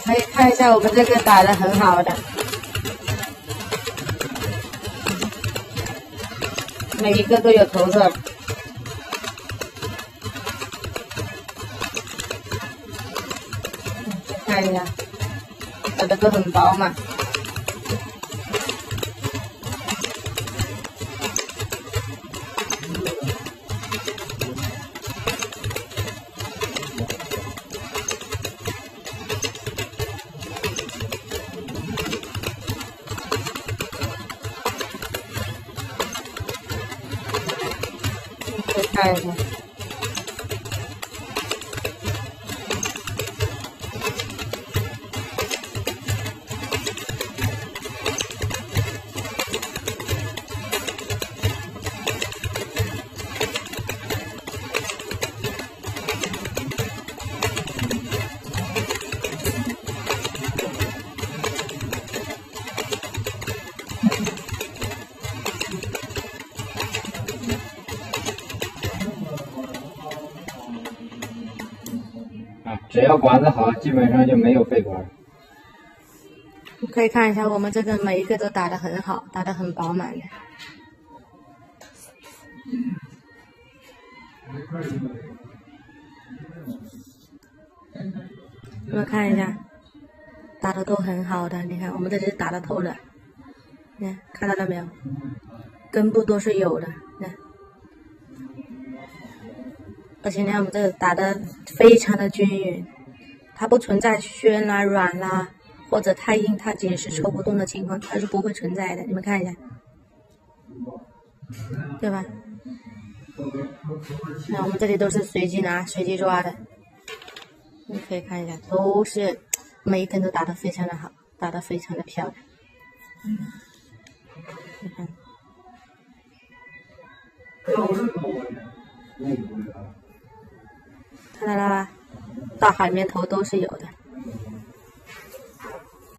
可以看一下我们这个打得很好的，每一个都有头色。看一下，打的都很饱满。可以看一下。只要管得好，基本上就没有废管。可以看一下，我们这个每一个都打得很好，打得很饱满的。你们看一下，打的都很好的。你看，我们这里是打得透的，你看到了没有？根部都是有的，看。而且呢，我们这个打的非常的均匀，它不存在暄啦、软啦，或者太硬太紧实抽不动的情况，它是不会存在的。你们看一下，对吧？那我们这里都是随机拿、随机抓的，你可以看一下，都是每一根都打得非常的好，打得非常的漂亮。你看。看到了吧？大海绵头都是有的。